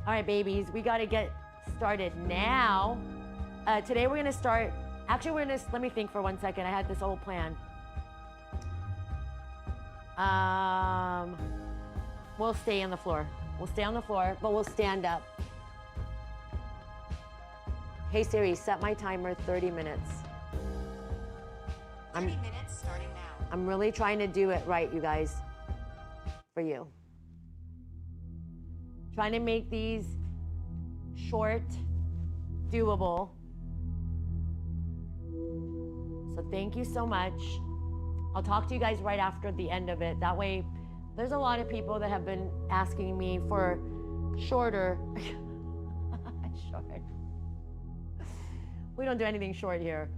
All right, babies, we got to get started now. Today we're going to start, actually we're going to, let me think for 1 second. I had this whole plan. We'll stay on the floor. We'll stay on the floor, but we'll stand up. Hey Siri, set my timer 30 minutes. 30 minutes starting now. I'm really trying to do it right, you guys, for you. Trying to make these short, doable. So thank you so much. I'll talk to you guys right after the end of it. That way, there's a lot of people that have been asking me for shorter. Short. We don't do anything short here.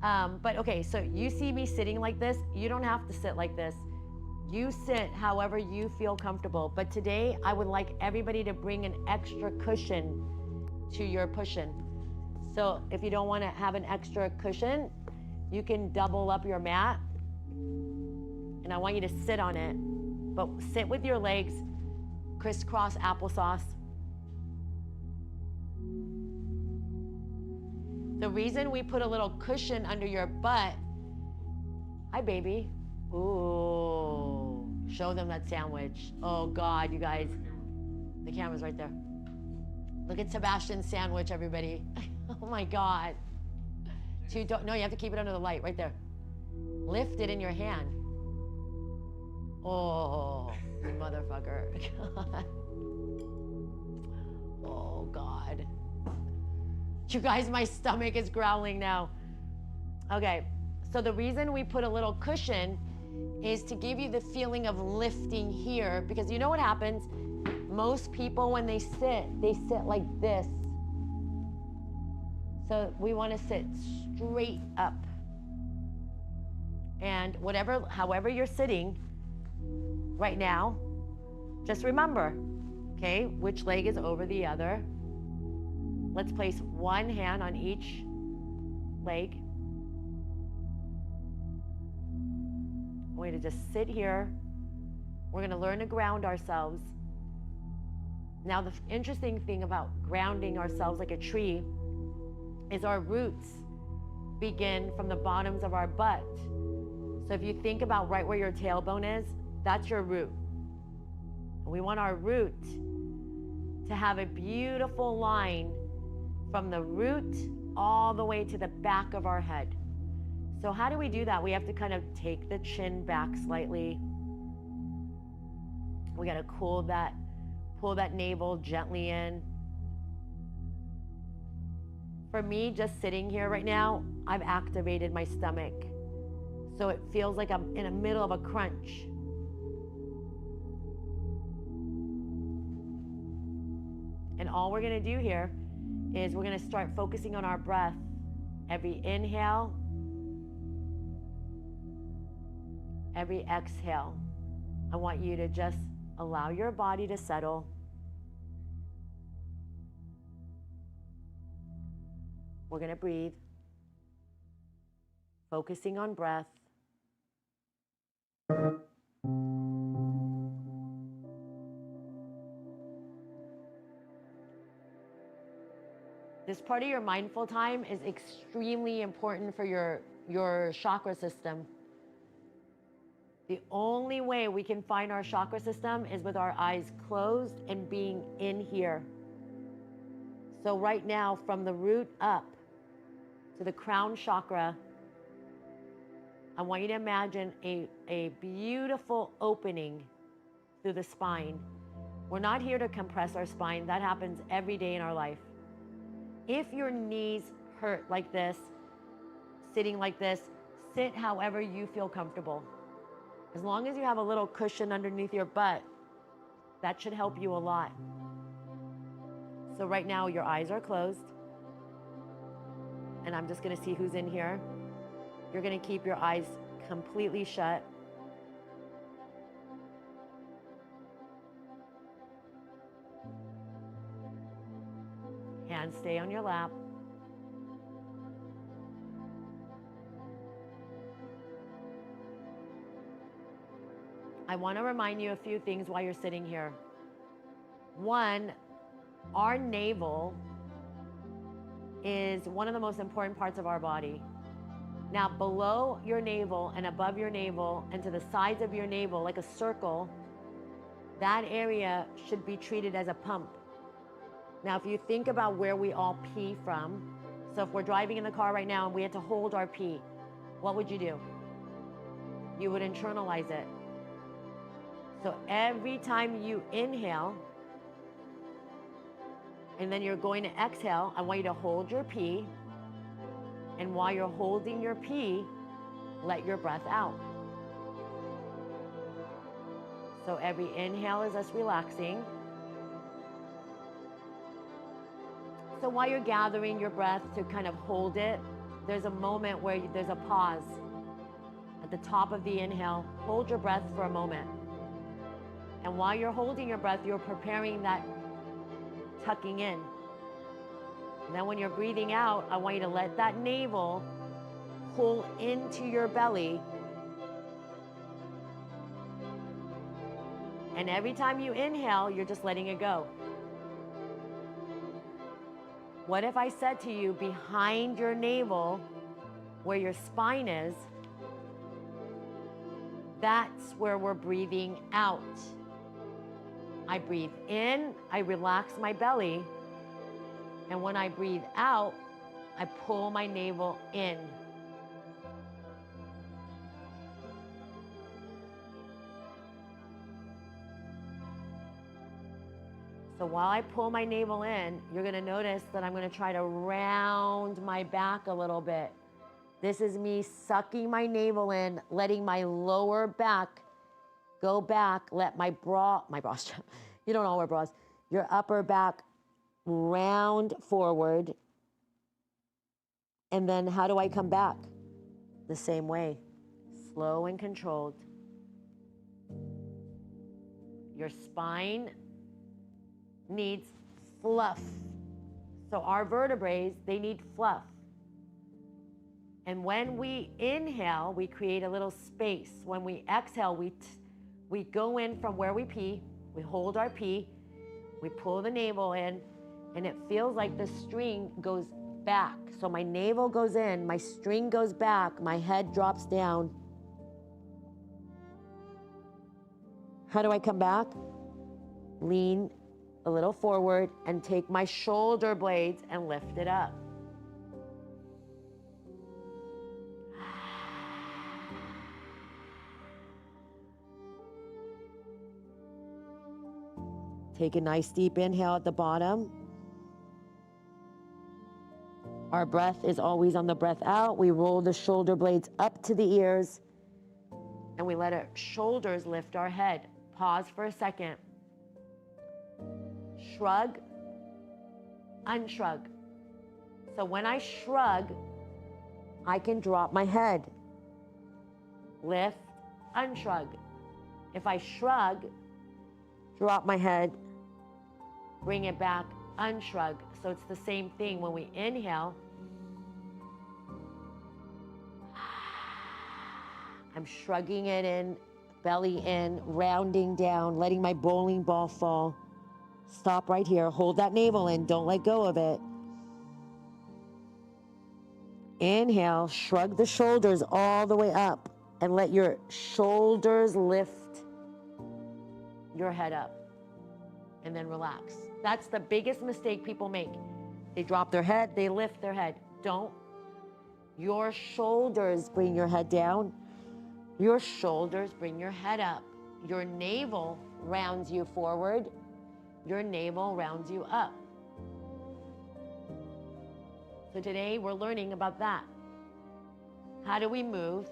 But okay, so you see me sitting like this. You don't have to sit like this. You sit however you feel comfortable. But today, I would like everybody to bring an extra cushion to your cushion. So if you don't want to have an extra cushion, you can double up your mat. And I want you to sit on it. But sit with your legs crisscross applesauce. The reason we put a little cushion under your butt, hi baby. Ooh, show them that sandwich. Oh God, you guys, the camera's right there. Look at Sebastian's sandwich, everybody. Oh my God. No, you have to keep it under the light, right there. Lift it in your hand. Oh, you motherfucker. God. Oh God. You guys, my stomach is growling now. Okay, so the reason we put a little cushion is to give you the feeling of lifting here, because you know what happens? Most people, when they sit like this. So we want to sit straight up. And however you're sitting right now, just remember, okay, which leg is over the other. Let's place one hand on each leg. I want you to just sit here. We're going to learn to ground ourselves. Now, the interesting thing about grounding ourselves like a tree is our roots begin from the bottoms of our butt. So if you think about right where your tailbone is, that's your root. We want our root to have a beautiful line from the root all the way to the back of our head. So how do we do that? We have to kind of take the chin back slightly. We got to pull that navel gently in. For me, just sitting here right now, I've activated my stomach. So it feels like I'm in the middle of a crunch. And all we're going to do here is we're going to start focusing on our breath. Every inhale, every exhale. I want you to just allow your body to settle. We're going to breathe, focusing on breath. This part of your mindful time is extremely important for your chakra system. The only way we can find our chakra system is with our eyes closed and being in here. So right now, from the root up to the crown chakra, I want you to imagine a beautiful opening through the spine. We're not here to compress our spine. That happens every day in our life. If your knees hurt like this, sitting like this, sit however you feel comfortable. As long as you have a little cushion underneath your butt, that should help you a lot. So right now your eyes are closed, and I'm just going to see who's in here. You're going to keep your eyes completely shut. Hands stay on your lap. I want to remind you a few things while you're sitting here. One, Our navel is one of the most important parts of our body. Now, below your navel and above your navel and to the sides of your navel, like a circle, that area should be treated as a pump. Now, if you think about where we all pee from, so if we're driving in the car right now and we had to hold our pee, what would you do? You would internalize it. So every time you inhale, and then you're going to exhale, I want you to hold your pee. And while you're holding your pee, let your breath out. So every inhale is us relaxing. So while you're gathering your breath to kind of hold it, there's a moment where there's a pause. At the top of the inhale, hold your breath for a moment. And while you're holding your breath, you're preparing that tucking in. And then when you're breathing out, I want you to let that navel pull into your belly. And every time you inhale, you're just letting it go. What if I said to you, behind your navel, where your spine is, that's where we're breathing out. I breathe in, I relax my belly, and when I breathe out, I pull my navel in. So while I pull my navel in, you're gonna notice that I'm gonna try to round my back a little bit. This is me sucking my navel in, letting my lower back go back, let my bra strap, you don't all wear bras, your upper back round forward. And then how do I come back? The same way, slow and controlled. Your spine needs fluff. So our vertebrae, they need fluff. And when we inhale, we create a little space. When we exhale, we go in from where we pee, we hold our pee, we pull the navel in, and it feels like the string goes back. So my navel goes in, my string goes back, my head drops down. How do I come back? Lean a little forward and take my shoulder blades and lift it up. Take a nice deep inhale at the bottom. Our breath is always on the breath out. We roll the shoulder blades up to the ears and we let our shoulders lift our head. Pause for a second. Shrug, unshrug. So when I shrug, I can drop my head. Lift, unshrug. If I shrug, drop my head, bring it back, unshrug. So it's the same thing when we inhale. I'm shrugging it in, belly in, rounding down, letting my bowling ball fall. Stop right here. Hold that navel in. Don't let go of it. Inhale, shrug the shoulders all the way up and let your shoulders lift your head up. And then relax. That's the biggest mistake people make. They drop their head, they lift their head. Don't. Your shoulders bring your head down. Your shoulders bring your head up. Your navel rounds you forward. Your navel rounds you up. So today we're learning about that. How do we move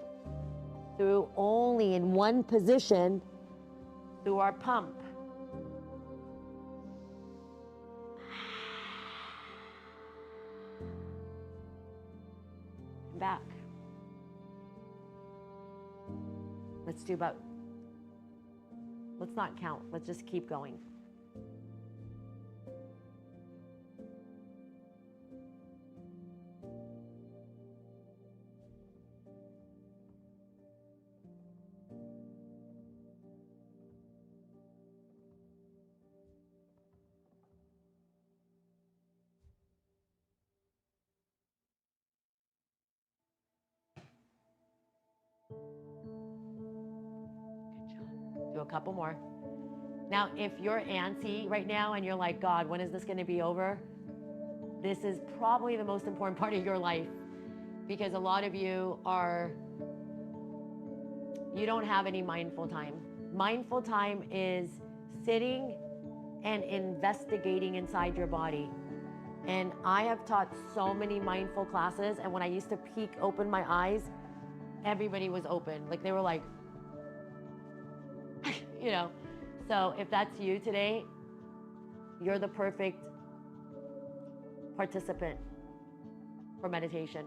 through only in one position through our pump? Back. Let's not count. Let's just keep going. couple more. Now, if you're antsy right now and you're like, God, when is this going to be over? This is probably the most important part of your life, because a lot of you don't have any mindful time. Mindful time is sitting and investigating inside your body. And I have taught so many mindful classes, and when I used to open my eyes, everybody was open. Like they were like, you know. So if that's you today, you're the perfect participant for meditation.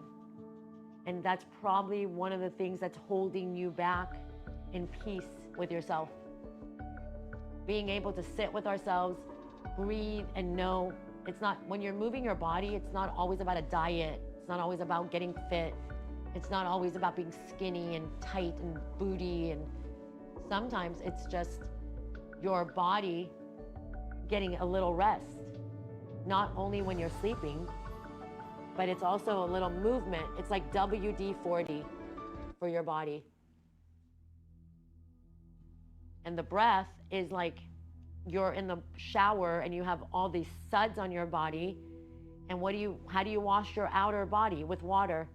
And that's probably one of the things that's holding you back in peace with yourself. Being able to sit with ourselves, breathe, and know it's not, when you're moving your body, it's not always about a diet. It's not always about getting fit. It's not always about being skinny and tight and booty. And sometimes it's just your body getting a little rest, not only when you're sleeping, but it's also a little movement. It's like WD-40 for your body. And the breath is like you're in the shower and you have all these suds on your body. And how do you wash your outer body? With water.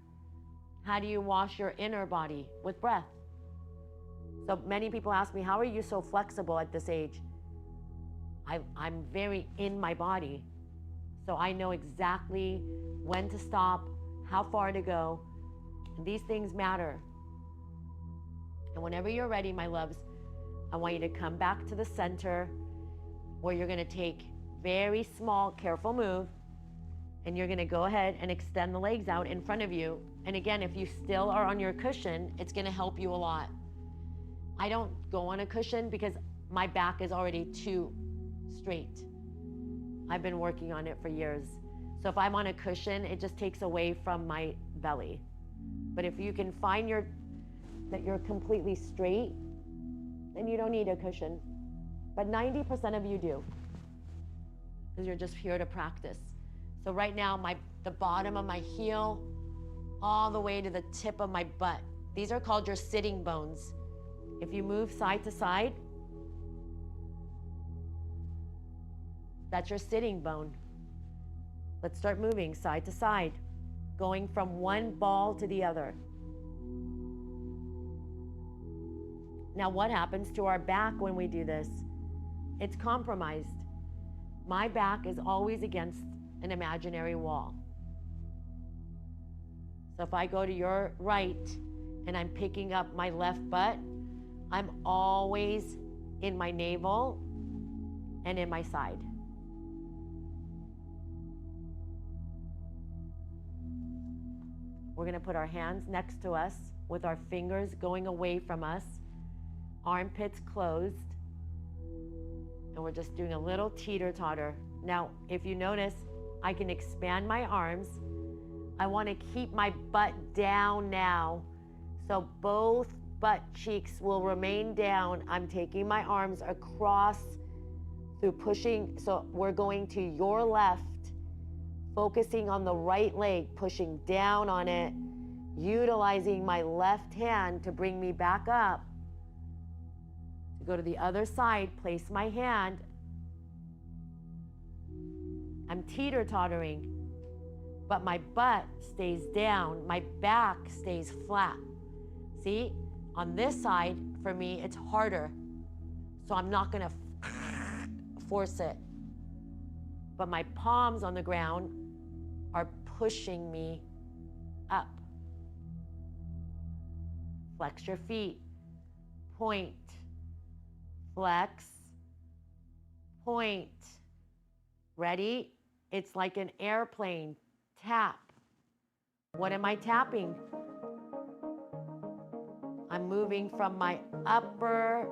How do you wash your inner body? With breath. So many people ask me, how are you so flexible at this age? I'm very in my body. So I know exactly when to stop, how far to go. And these things matter. And whenever you're ready, my loves, I want you to come back to the center, where you're going to take very small, careful move, and you're going to go ahead and extend the legs out in front of you. And again, if you still are on your cushion, it's going to help you a lot. I don't go on a cushion because my back is already too straight. I've been working on it for years. So if I'm on a cushion, it just takes away from my belly. But if you can find that you're completely straight, then you don't need a cushion. But 90% of you do, because you're just here to practice. So right now, the bottom of my heel, all the way to the tip of my butt. These are called your sitting bones. If you move side to side, that's your sitting bone. Let's start moving side to side, going from one ball to the other. Now, what happens to our back when we do this? It's compromised. My back is always against an imaginary wall. So if I go to your right and I'm picking up my left butt, I'm always in my navel and in my side. We're going to put our hands next to us with our fingers going away from us, armpits closed, and we're just doing a little teeter-totter. Now, if you notice, I can expand my arms. I want to keep my butt down now, so both butt cheeks will remain down. I'm taking my arms across through pushing, so we're going to your left, focusing on the right leg, pushing down on it, utilizing my left hand to bring me back up. To go to the other side, place my hand. I'm teeter-tottering, but my butt stays down, my back stays flat. See, on this side, for me, it's harder. So I'm not gonna force it. But my palms on the ground are pushing me up. Flex your feet, point, flex, point. Ready? It's like an airplane. Tap. What am I tapping? I'm moving from my upper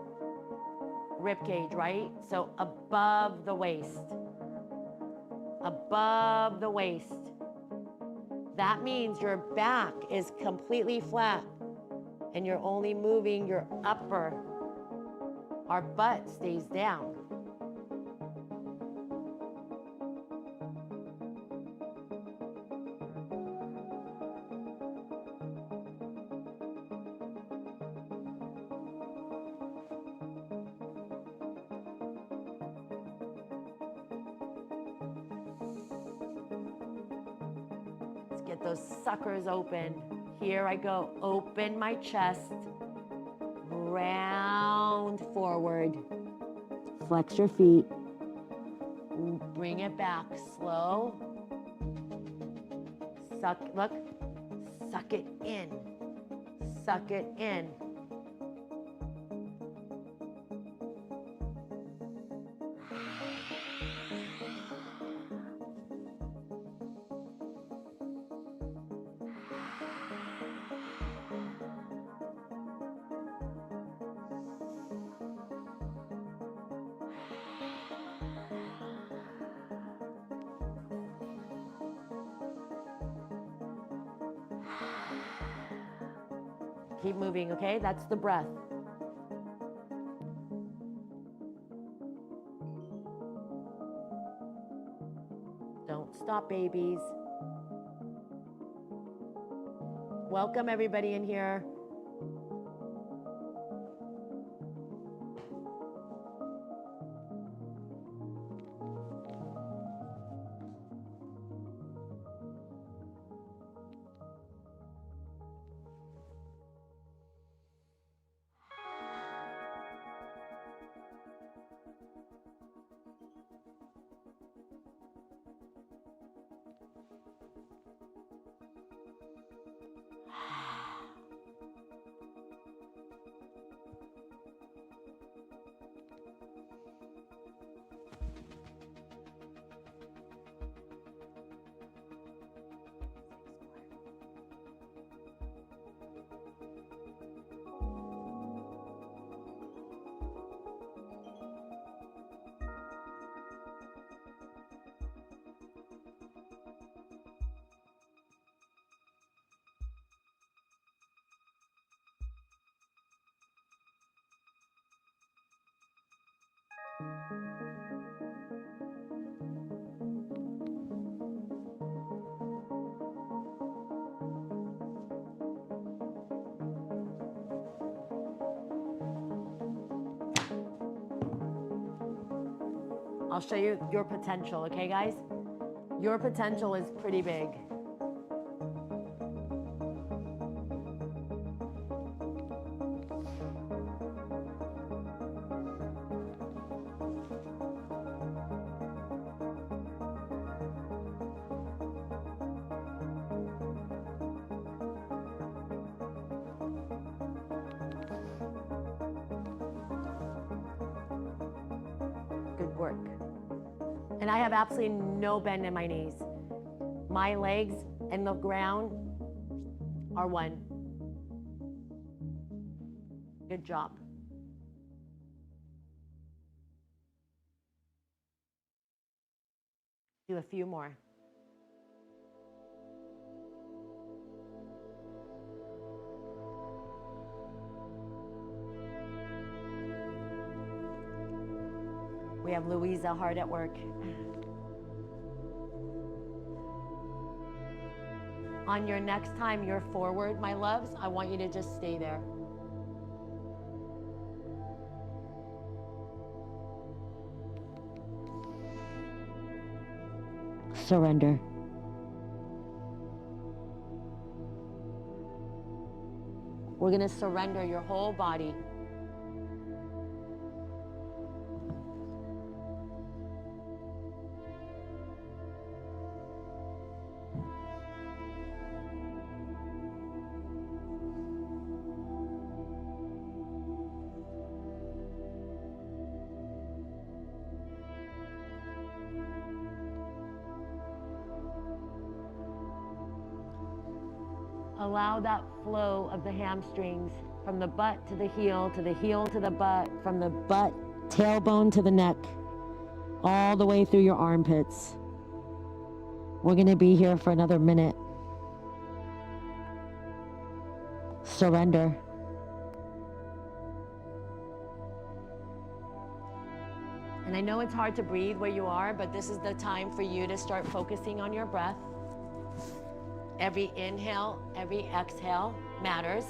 rib cage, right? So above the waist. Above the waist. That means your back is completely flat and you're only moving your upper. Our butt stays down. those suckers open. Here I go. Open my chest. Round forward. Flex your feet. Bring it back. Slow. Suck, look. Suck it in. Suck it in. Keep moving, okay? That's the breath. Don't stop, babies. Welcome everybody in here. I'll show you your potential, okay, guys? Your potential is pretty big. Good work. And I have absolutely no bend in my knees. My legs and the ground are one. Good job. Do a few more. We have Louisa hard at work. On your next time you're forward, my loves, I want you to just stay there. Surrender. We're going to surrender your whole body. Allow that flow of the hamstrings from the butt to the heel to the butt, from the butt, tailbone to the neck, all the way through your armpits. We're going to be here for another minute. Surrender. And I know it's hard to breathe where you are, but this is the time for you to start focusing on your breath. Every inhale, every exhale matters.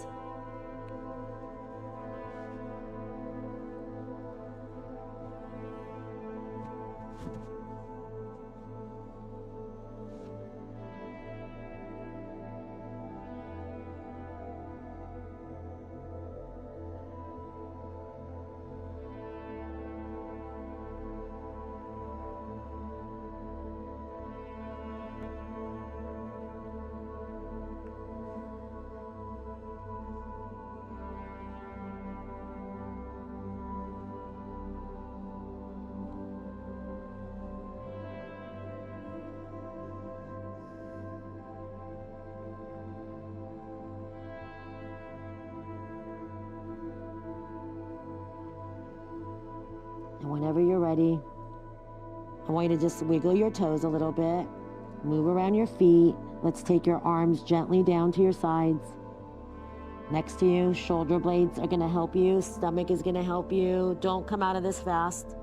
ready, I want you to just wiggle your toes a little bit, move around your feet. Let's take your arms gently down to your sides. Next to you, shoulder blades are gonna help you, stomach is gonna help you. Don't come out of this fast.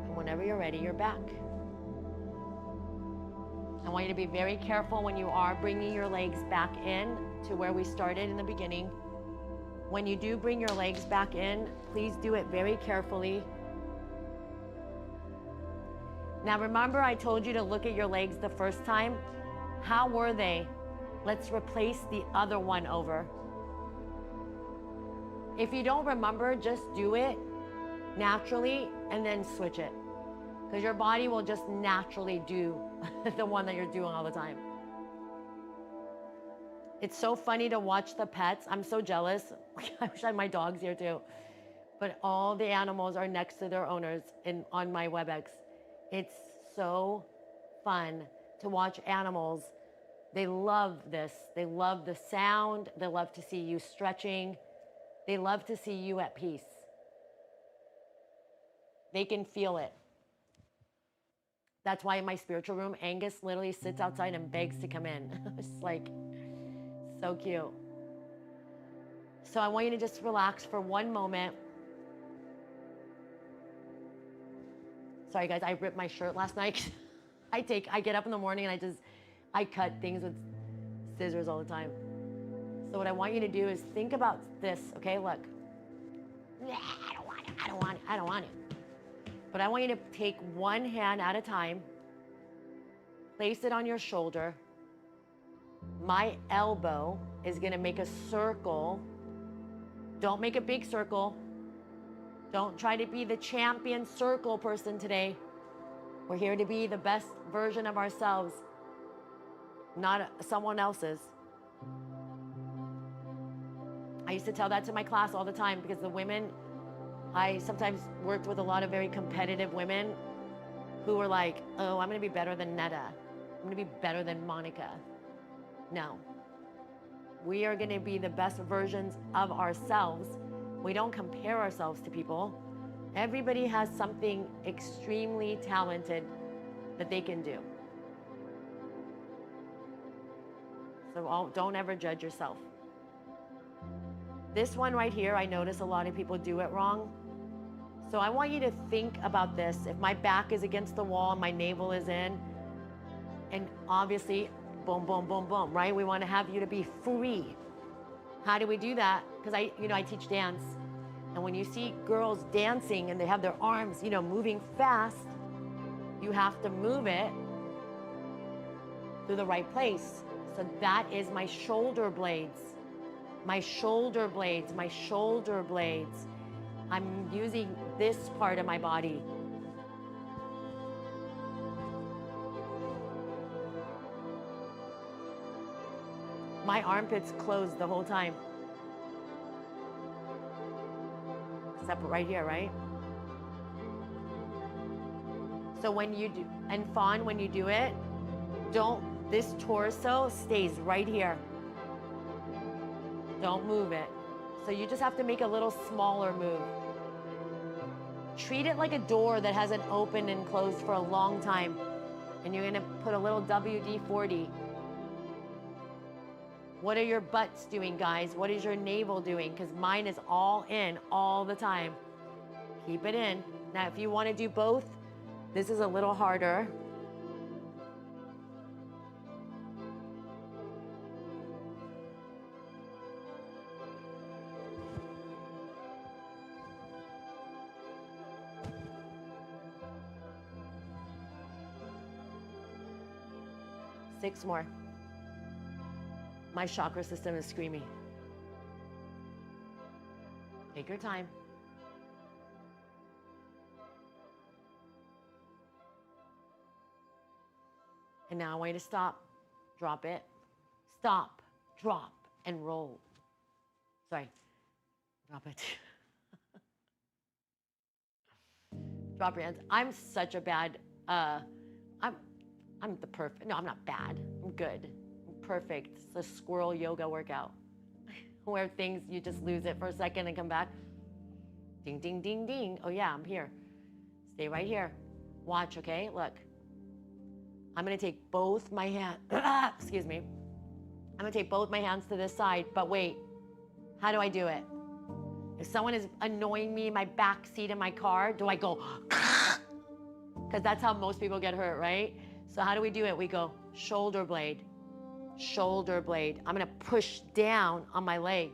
And whenever you're ready, you're back. I want you to be very careful when you are bringing your legs back in to where we started in the beginning. When you do bring your legs back in, please do it very carefully. Now remember, I told you to look at your legs the first time. How were they? Let's replace the other one over. If you don't remember, just do it naturally and then switch it. Because your body will just naturally do the one that you're doing all the time. It's so funny to watch the pets. I'm so jealous. I wish I had my dogs here too. But all the animals are next to their owners on my WebEx. It's so fun to watch animals. They love this. They love the sound. They love to see you stretching. They love to see you at peace. They can feel it. That's why in my spiritual room, Angus literally sits outside and begs to come in. It's like, so cute. So I want you to just relax for one moment. Sorry guys, I ripped my shirt last night. I get up in the morning and I cut things with scissors all the time. So what I want you to do is think about this, okay? Look. I don't want it. But I want you to take one hand at a time, place it on your shoulder. My elbow is gonna make a circle. Don't make a big circle. Don't try to be the champion circle person today. We're here to be the best version of ourselves, not someone else's. I used to tell that to my class all the time because the women, I sometimes worked with a lot of very competitive women who were like, oh, I'm gonna be better than Neda. I'm gonna be better than Monica. No. We are gonna be the best versions of ourselves. We don't compare ourselves to people. Everybody has something extremely talented that they can do. So don't ever judge yourself. This one right here, I notice a lot of people do it wrong. So I want you to think about this. If my back is against the wall and my navel is in, and obviously, boom, boom, boom, boom, right? We want to have you to be free. How do we do that? Because I teach dance. And when you see girls dancing and they have their arms, moving fast, you have to move it to the right place. So that is my shoulder blades. My shoulder blades, my shoulder blades. I'm using this part of my body. My armpits closed the whole time. Except right here, right? So when you do, and Fawn, when you do it, this torso stays right here. Don't move it. So you just have to make a little smaller move. Treat it like a door that hasn't opened and closed for a long time. And you're gonna put a little WD-40. What are your butts doing, guys? What is your navel doing? Because mine is all in all the time. Keep it in. Now, if you want to do both, this is a little harder. Six more. My chakra system is screaming. Take your time. And now I want you to stop, drop it, stop, drop, and roll. Sorry, drop it. Drop your hands. I'm such a bad, I'm the perfect, no, I'm not bad. I'm good. I'm perfect. It's a squirrel yoga workout. where things, you just lose it for a second and come back. Ding, ding, ding, ding. Oh yeah, I'm here. Stay right here. Watch, okay? Look. I'm gonna take both my hands, excuse me. I'm gonna take both my hands to this side, but wait, how do I do it? If someone is annoying me in my back seat in my car, do I go, because that's how most people get hurt, right? So how do we do it? We go shoulder blade, shoulder blade. I'm gonna push down on my leg.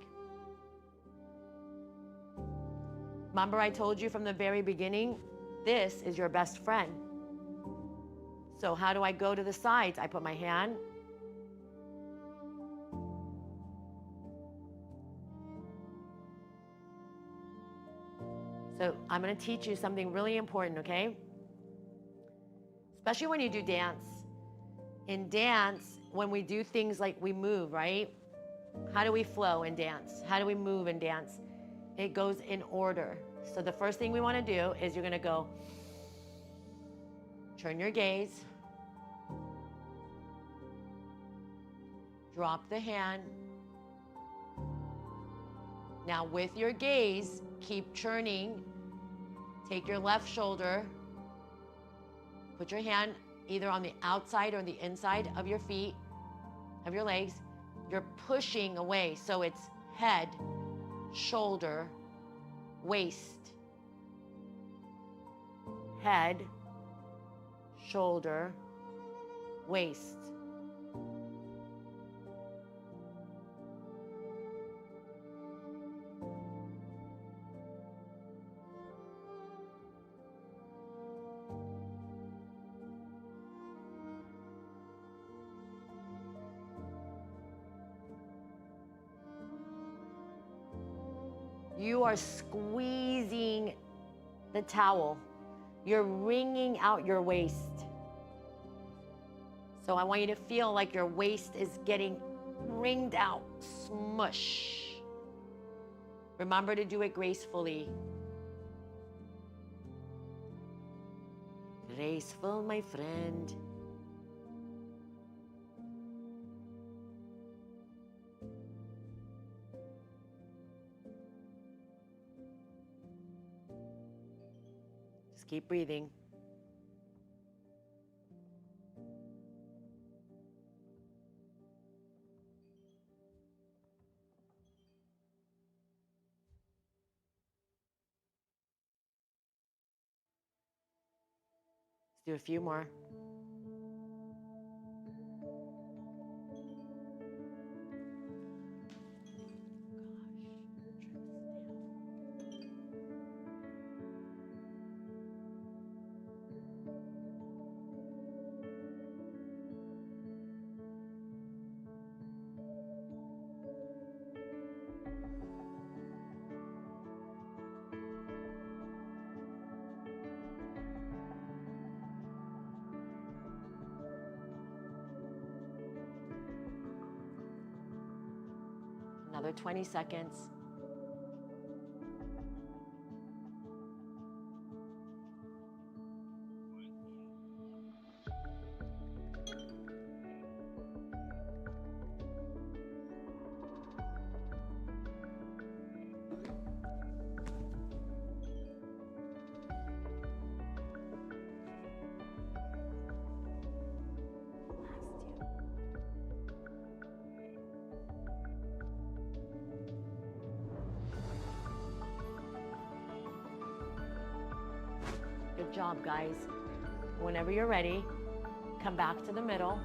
Remember I told you from the very beginning, this is your best friend. So how do I go to the sides? I put my hand. So I'm gonna teach you something really important, okay? Especially when you do dance. In dance, when we do things like we move, right? How do we flow in dance? How do we move in dance? It goes in order. So the first thing we wanna do is you're gonna go, turn your gaze, drop the hand. Now with your gaze, keep churning. Take your left shoulder, put your hand either on the outside or the inside of your feet, of your legs. You're pushing away, so it's head, shoulder, waist. Head, shoulder, waist. You are squeezing the towel. You're wringing out your waist. So I want you to feel like your waist is getting wringed out, smush. Remember to do it gracefully. Graceful, my friend. Just keep breathing. Let's do a few more. Another 20 seconds. Good job, guys. Whenever you're ready, come back to the middle.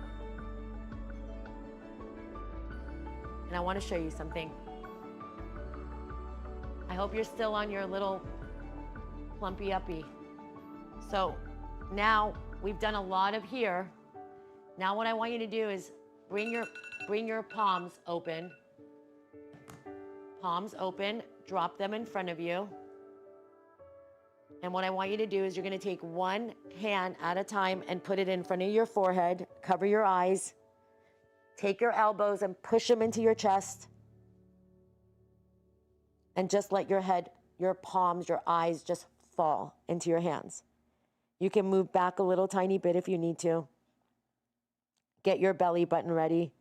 And I want to show you something. I hope you're still on your little plumpy uppy. So now we've done a lot of here. Now what I want you to do is bring your palms open. Palms open, drop them in front of you. And what I want you to do is you're going to take one hand at a time and put it in front of your forehead, cover your eyes, take your elbows and push them into your chest. And just let your head, your palms, your eyes just fall into your hands. You can move back a little tiny bit if you need to. Get your belly button ready.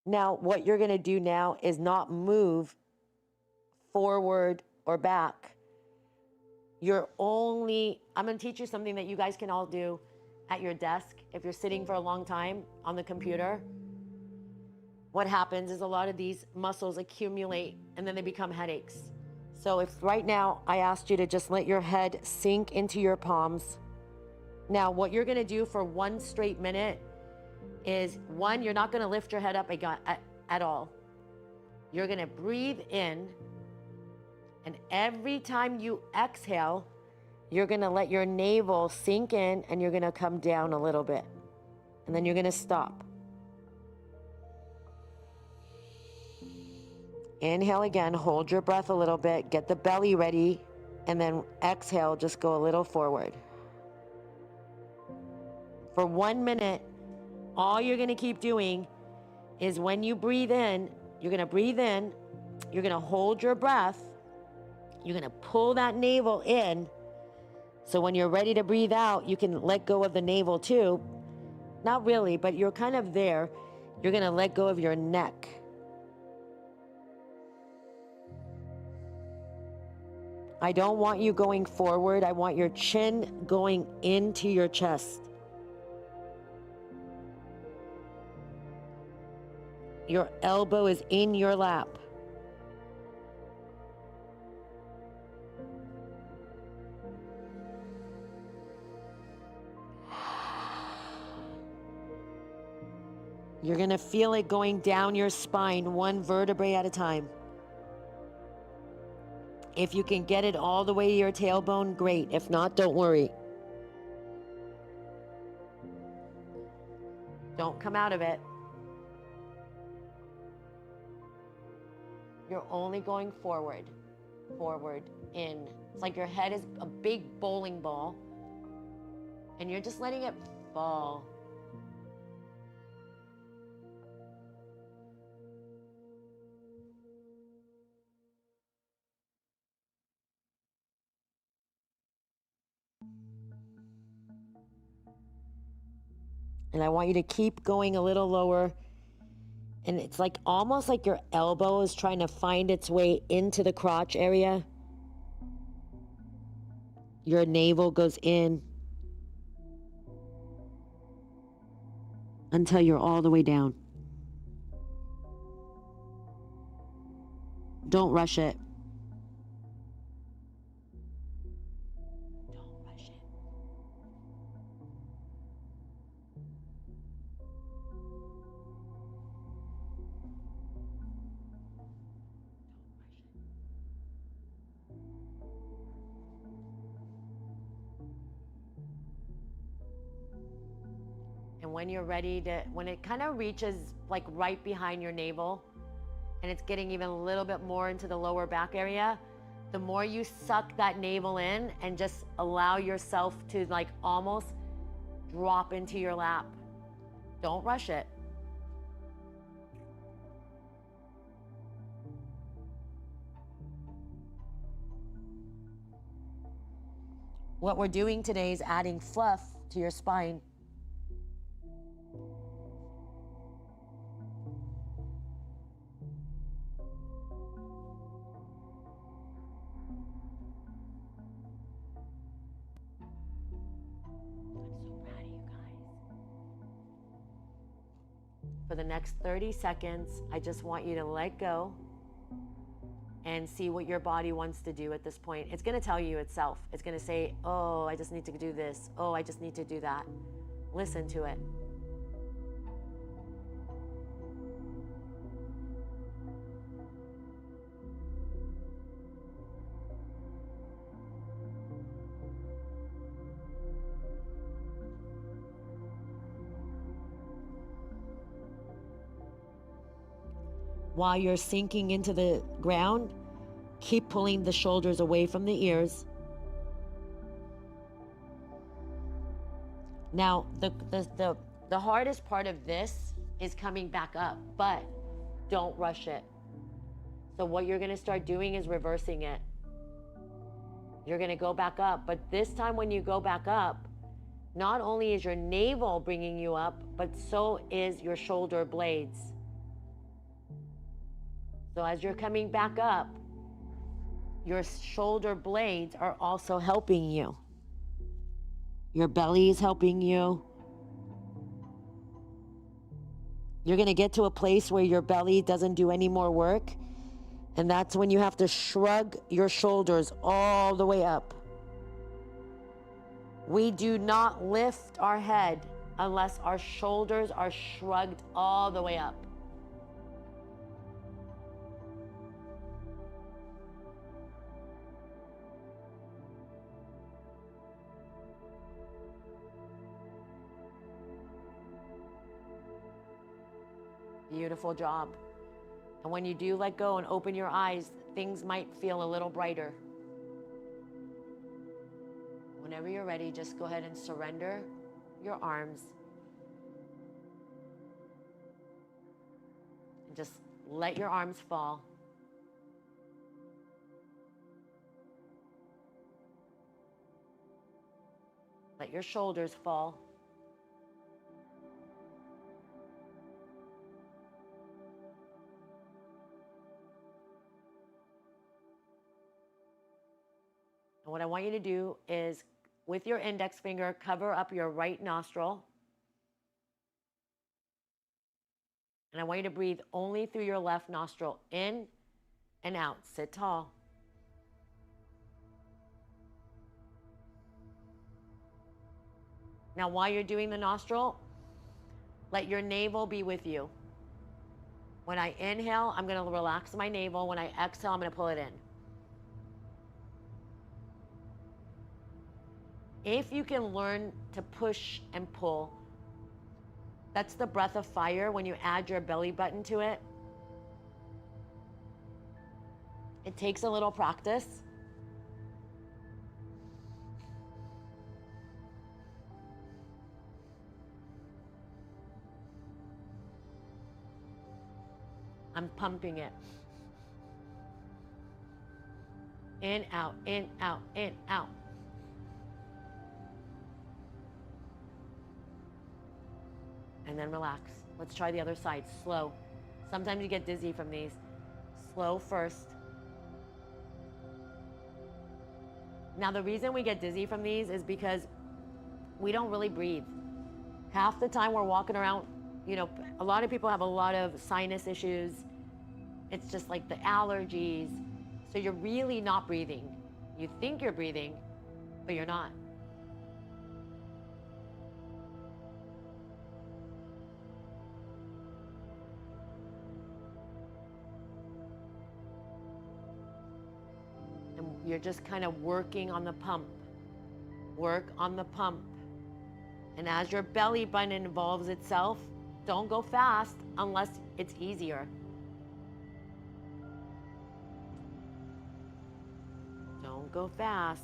Now, what you're going to do now is not move forward or back. I'm going to teach you something that you guys can all do at your desk. If you're sitting for a long time on the computer, what happens is a lot of these muscles accumulate and then they become headaches. So if right now I asked you to just let your head sink into your palms. Now, what you're going to do for 1 straight minute is, one, you're not going to lift your head up at all. You're going to breathe in, and every time you exhale, you're going to let your navel sink in and you're going to come down a little bit. And then you're going to stop. Inhale again, hold your breath a little bit, get the belly ready, and then exhale, just go a little forward. For 1 minute, all you're going to keep doing is when you breathe in, you're going to breathe in, you're going to hold your breath, you're going to pull that navel in, so when you're ready to breathe out, you can let go of the navel too. Not really, but you're kind of there. You're going to let go of your neck. I don't want you going forward. I want your chin going into your chest. Your elbow is in your lap. You're going to feel it going down your spine, 1 vertebrae at a time. If you can get it all the way to your tailbone, great. If not, don't worry. Don't come out of it. You're only going forward, in. It's like your head is a big bowling ball, and you're just letting it fall. And I want you to keep going a little lower. And it's like almost like your elbow is trying to find its way into the crotch area. Your navel goes in until you're all the way down. Don't rush it. Don't rush it. And when you're ready when it kind of reaches like right behind your navel, and it's getting even a little bit more into the lower back area, the more you suck that navel in and just allow yourself to like almost drop into your lap. Don't rush it. What we're doing today is adding fluff to your spine. For the next 30 seconds, I just want you to let go and see what your body wants to do at this point. It's going to tell you itself. It's going to say, oh, I just need to do this. Oh, I just need to do that. Listen to it. While you're sinking into the ground, keep pulling the shoulders away from the ears. Now, the hardest part of this is coming back up, but don't rush it. So what you're going to start doing is reversing it. You're going to go back up, but this time when you go back up, not only is your navel bringing you up, but so is your shoulder blades. So as you're coming back up, your shoulder blades are also helping you. Your belly is helping you. You're going to get to a place where your belly doesn't do any more work. And that's when you have to shrug your shoulders all the way up. We do not lift our head unless our shoulders are shrugged all the way up. Beautiful job. And when you do let go and open your eyes, things might feel a little brighter. Whenever you're ready, just go ahead and surrender your arms. And just let your arms fall. Let your shoulders fall. And what I want you to do is, with your index finger, cover up your right nostril. And I want you to breathe only through your left nostril, in and out. Sit tall. Now, while you're doing the nostril, let your navel be with you. When I inhale, I'm going to relax my navel. When I exhale, I'm going to pull it in. If you can learn to push and pull, that's the breath of fire when you add your belly button to it. It takes a little practice. I'm pumping it. In, out, in, out, in, out. And then relax. Let's try the other side, slow. Sometimes you get dizzy from these. Slow first. Now, the reason we get dizzy from these is because we don't really breathe. Half the time we're walking around, a lot of people have a lot of sinus issues. It's just like the allergies. So you're really not breathing. You think you're breathing, but you're not. And you're just kind of working on the pump. Work on the pump. And as your belly button involves itself, don't go fast unless it's easier. Don't go fast.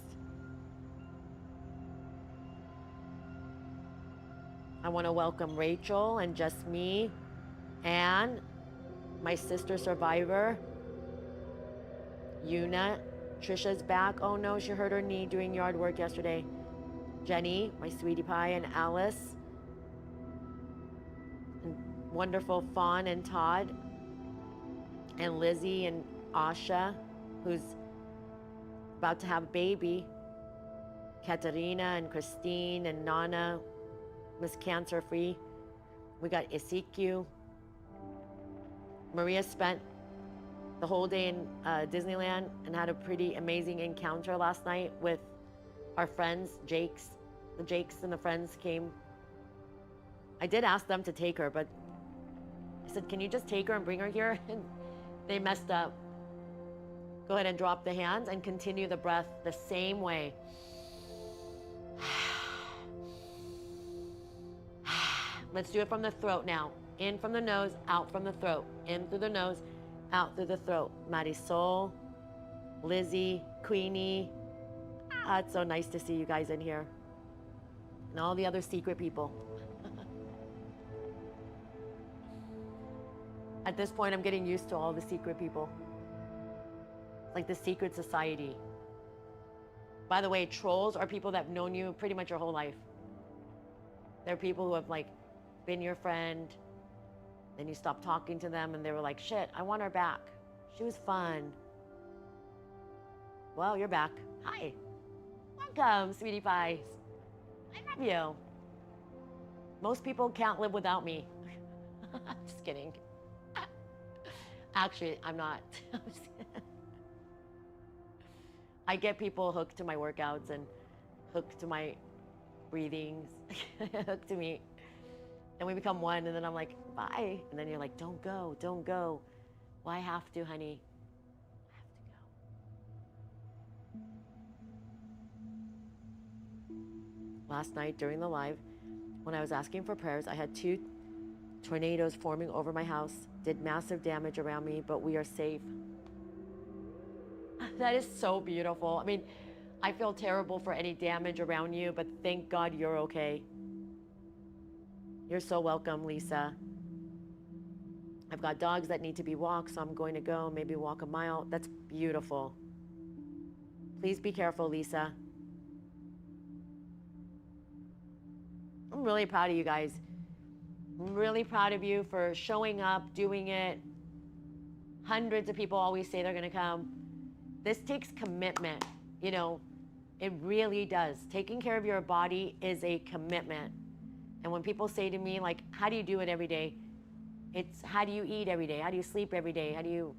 I want to welcome Rachel and just me, Anne, my sister survivor, Yuna. Trisha's back. Oh no, she hurt her knee doing yard work yesterday. Jenny, my sweetie pie, and Alice. And wonderful Fawn and Todd. And Lizzie and Asha, who's about to have a baby. Katerina and Christine and Nana, Miss Cancer Free. We got Isiku. Maria spent the whole day in Disneyland and had a pretty amazing encounter last night with our friends, Jakes. The Jakes and the friends came. I did ask them to take her, but I said, can you just take her and bring her here? And they messed up. Go ahead and drop the hands and continue the breath the same way. Let's do it from the throat now. In from the nose, out from the throat. In through the nose, out through the throat. Marisol, Lizzie, Queenie. It's so nice to see you guys in here. And all the other secret people. At this point, I'm getting used to all the secret people. Like the secret society. By the way, trolls are people that have known you pretty much your whole life. They're people who have been your friend, then you stop talking to them and they were like, shit, I want her back. She was fun. Well, you're back. Hi. Welcome, sweetie pies. I love you. Most people can't live without me. Just kidding. Actually, I'm not. I get people hooked to my workouts and hooked to my breathings, hooked to me. And we become one, and then I'm like, bye. And then you're like, don't go, don't go. Well, I have to, honey. I have to go. Last night during the live, when I was asking for prayers, I had 2 tornadoes forming over my house, did massive damage around me, but we are safe. That is so beautiful. I mean, I feel terrible for any damage around you, but thank God you're okay. You're so welcome, Lisa. I've got dogs that need to be walked, so I'm going to go maybe walk a mile. That's beautiful. Please be careful, Lisa. I'm really proud of you guys. I'm really proud of you for showing up, doing it. Hundreds of people always say they're going to come. This takes commitment, you know, it really does. Taking care of your body is a commitment. And when people say to me, like, how do you do it every day? It's how do you eat every day? How do you sleep every day? How do you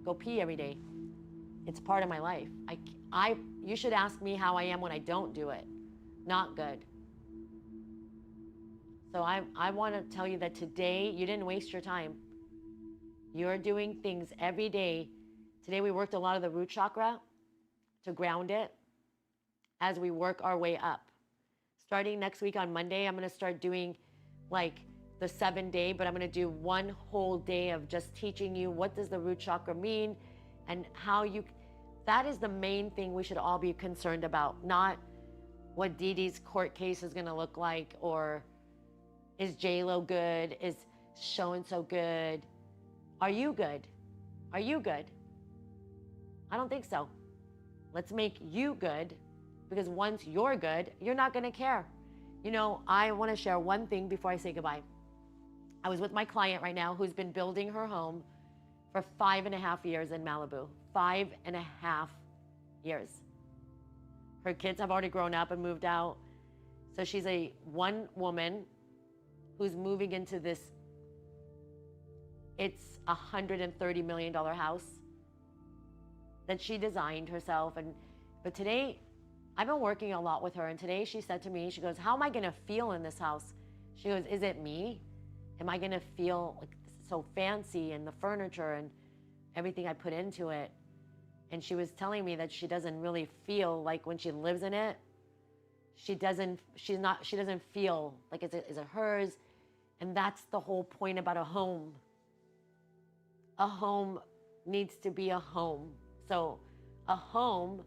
go pee every day? It's part of my life. You should ask me how I am when I don't do it. Not good. So I want to tell you that today you didn't waste your time. You're doing things every day. Today we worked a lot of the root chakra to ground it as we work our way up. Starting next week on Monday, I'm going to start doing like the 7-day, but I'm going to do 1 whole day of just teaching you what does the root chakra mean and how you, that is the main thing we should all be concerned about, not what Dee Dee's court case is going to look like, or is J-Lo good? Is so-and-so good? Are you good? Are you good? I don't think so. Let's make you good, because once you're good, you're not going to care. You know, I want to share one thing before I say goodbye. I was with my client right now who's been building her home for 5.5 years in Malibu. 5.5 years. Her kids have already grown up and moved out. So she's a one woman who's moving into this, it's $130 million house that she designed herself. But today, I've been working a lot with her, and today she said to me, she goes, how am I gonna feel in this house? She goes, is it me? Am I gonna feel like so fancy, and the furniture and everything I put into it? And she was telling me that she doesn't really feel like when she lives in it, she doesn't feel like is it hers? And that's the whole point about a home. A home needs to be a home. So a home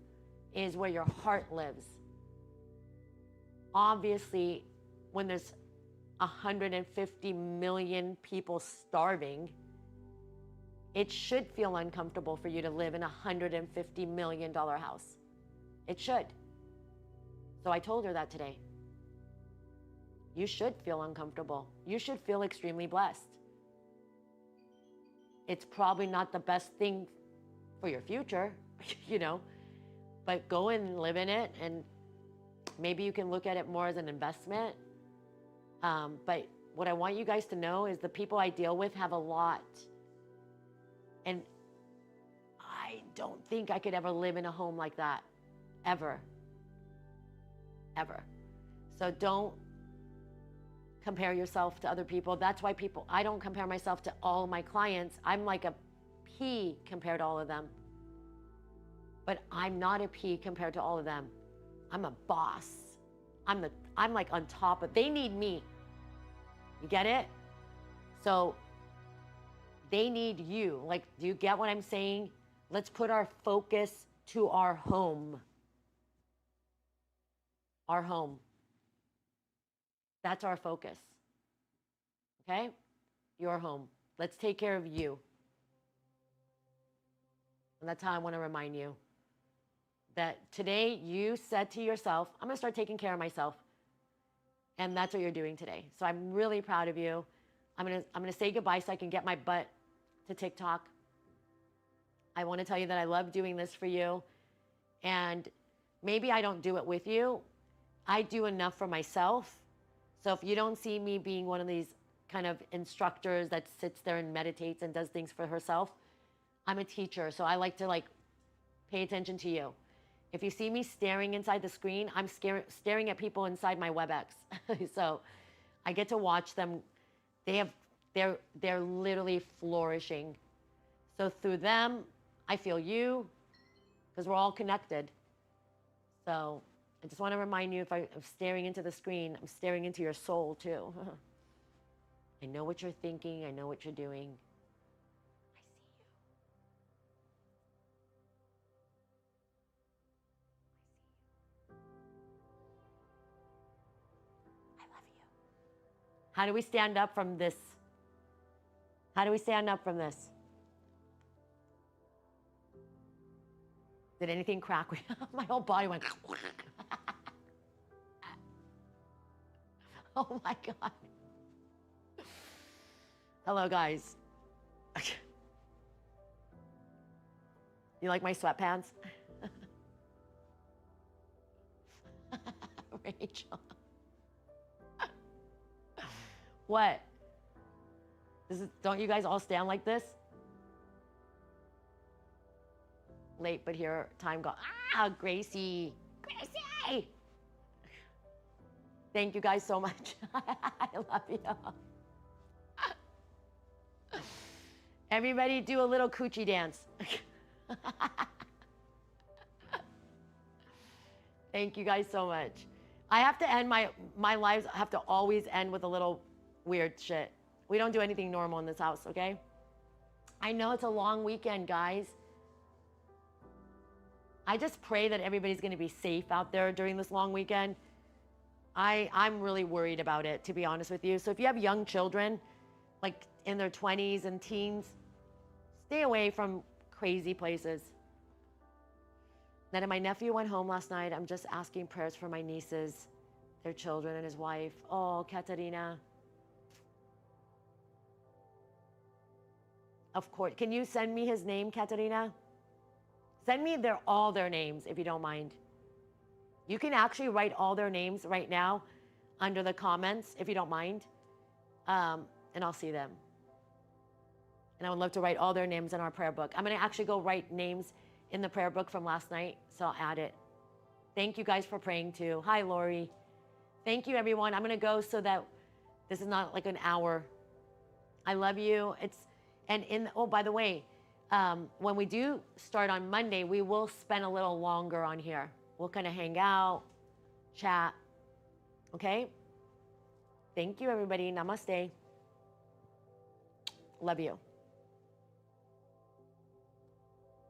is where your heart lives. Obviously, when there's 150 million people starving, it should feel uncomfortable for you to live in a $150 million house. It should. So I told her that today. You should feel uncomfortable. You should feel extremely blessed. It's probably not the best thing for your future, you know, but go and live in it, and maybe you can look at it more as an investment. But what I want you guys to know is the people I deal with have a lot. And I don't think I could ever live in a home like that. Ever. Ever. So don't compare yourself to other people. That's why I don't compare myself to all my clients. I'm like a pea compared to all of them. But I'm not a pea compared to all of them. I'm a boss. I'm like on top of, they need me. You get it? So they need you. Like, do you get what I'm saying? Let's put our focus to our home. Our home. That's our focus. Okay? Your home. Let's take care of you. And that's how I want to remind you that today you said to yourself, I'm going to start taking care of myself. And that's what you're doing today. So I'm really proud of you. I'm going to say goodbye so I can get my butt to TikTok. I want to tell you that I love doing this for you. And maybe I don't do it with you. I do enough for myself. So if you don't see me being one of these kind of instructors that sits there and meditates and does things for herself, I'm a teacher. So I like to like pay attention to you. If you see me staring inside the screen, I'm staring at people inside my WebEx. So I get to watch them. They're literally flourishing. So through them, I feel you, because we're all connected. So I just want to remind you, if I'm staring into the screen, I'm staring into your soul too. I know what you're thinking. I know what you're doing. I see you. I love you. How do we stand up from this? How do we stand up from this? Did anything crack? My whole body went. Oh my God. Hello, guys. You like my sweatpants? Rachel. What? Don't you guys all stand like this? Late, but here, time go. Ah, Gracie. Gracie! Thank you guys so much. I love you. Everybody do a little coochie dance. Thank you guys so much. I have to end my lives have to always end with a little weird shit. We don't do anything normal in this house, okay? I know it's a long weekend, guys. I just pray that everybody's going to be safe out there during this long weekend. I'm really worried about it, to be honest with you. So if you have young children, like in their 20s and teens, stay away from crazy places. Then my nephew went home last night. I'm just asking prayers for my nieces, their children, and his wife. Oh, Katerina. Of course. Can you send me his name, Katerina? Send me all their names, if you don't mind. You can actually write all their names right now under the comments, if you don't mind. And I'll see them. And I would love to write all their names in our prayer book. I'm going to actually go write names in the prayer book from last night, so I'll add it. Thank you guys for praying too. Hi, Lori. Thank you, everyone. I'm going to go so that this is not like an hour. I love you. Oh, by the way, when we do start on Monday, we will spend a little longer on here. We'll kind of hang out, chat. Okay? Thank you, everybody. Namaste. Love you.